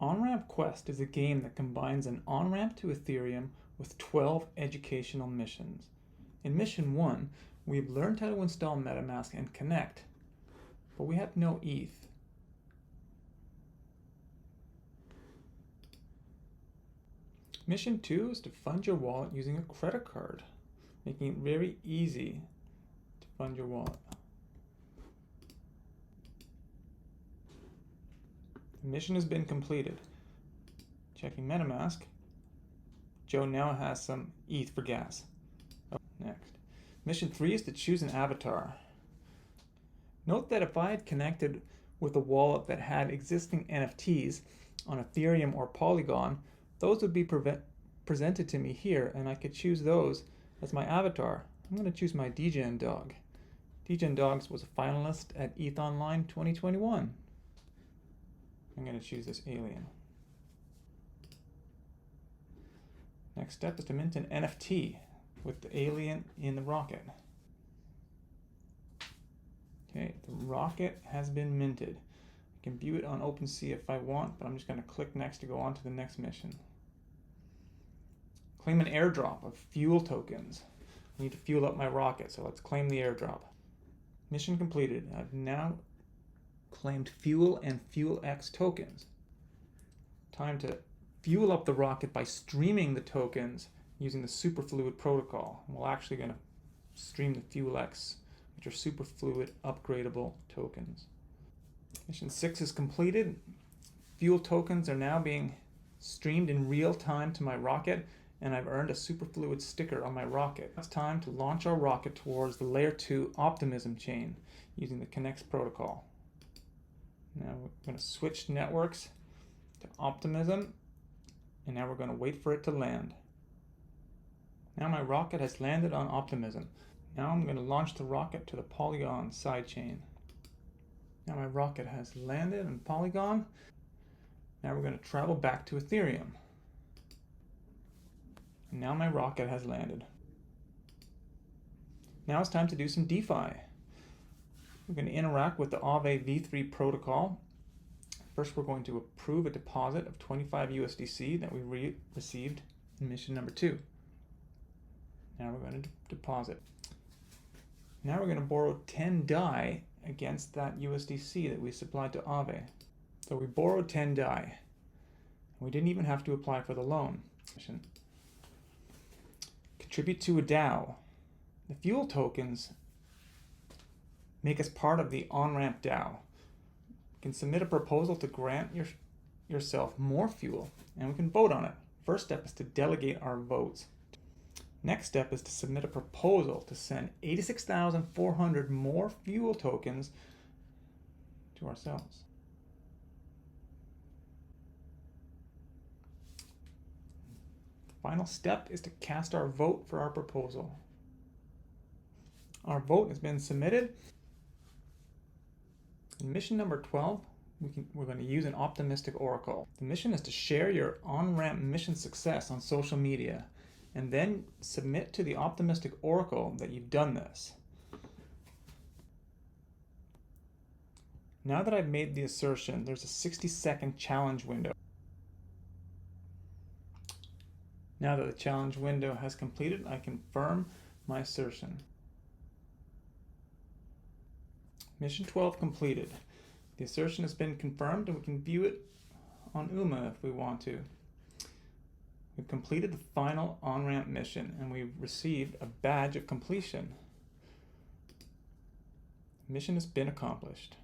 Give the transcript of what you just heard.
onRamp Quest is a game that combines an on-ramp to Ethereum with 12 educational missions. In Mission 1, we've learned how to install MetaMask and connect, but we have no ETH. Mission 2 is to fund your wallet using a credit card, making it very easy to fund your wallet. The mission has been completed. Checking MetaMask. Joe now has some ETH for gas. Next. Mission 3 is to choose an avatar. Note that if I had connected with a wallet that had existing NFTs on Ethereum or Polygon, those would be presented to me here, and I could choose those as my avatar. I'm going to choose my Degen dog. Degen Dogs was a finalist at ETHOnline 2021. I'm going to choose this alien. Next step is to mint an NFT with the alien in the rocket. Okay, the rocket has been minted. I can view it on OpenSea if I want, but I'm just going to click next to go on to the next mission. Claim an airdrop of fuel tokens. I need to fuel up my rocket, so let's claim the airdrop. Mission completed. I've now claimed fuel and FuelX tokens. Time to fuel up the rocket by streaming the tokens using the superfluid protocol. We're actually going to stream the FuelX, which are superfluid upgradable tokens. Mission 6 is completed. Fuel tokens are now being streamed in real time to my rocket, and I've earned a superfluid sticker on my rocket. It's time to launch our rocket towards the layer 2 optimism chain using the Connect protocol. Now we're going to switch networks to optimism, and now we're going to wait for it to land. Now my rocket has landed on optimism. Now I'm going to launch the rocket to the Polygon sidechain. Now my rocket has landed on Polygon. Now we're going to travel back to Ethereum. And now my rocket has landed. Now it's time to do some DeFi. We're going to interact with the Aave v3 protocol. First, we're going to approve a deposit of 25 USDC that we received in mission number 2. Now we're going to deposit. Now we're going to borrow 10 DAI against that USDC that we supplied to Aave. So we borrowed 10 DAI. We didn't even have to apply for the loan. Contribute to a DAO. The fuel tokens make us part of the onRamp DAO. You can submit a proposal to grant yourself more fuel, and we can vote on it. First step is to delegate our votes. Next step is to submit a proposal to send 86,400 more fuel tokens to ourselves. The final step is to cast our vote for our proposal. Our vote has been submitted. In mission number 12, we're going to use an optimistic oracle. The mission is to share your onRamp mission success on social media, and then submit to the optimistic oracle that you've done this. Now that I've made the assertion, there's a 60-second challenge window. Now that the challenge window has completed, I confirm my assertion. Mission 12 completed. The assertion has been confirmed, and we can view it on UMA if we want to. We've completed the final onRamp mission, and we've received a badge of completion. The mission has been accomplished.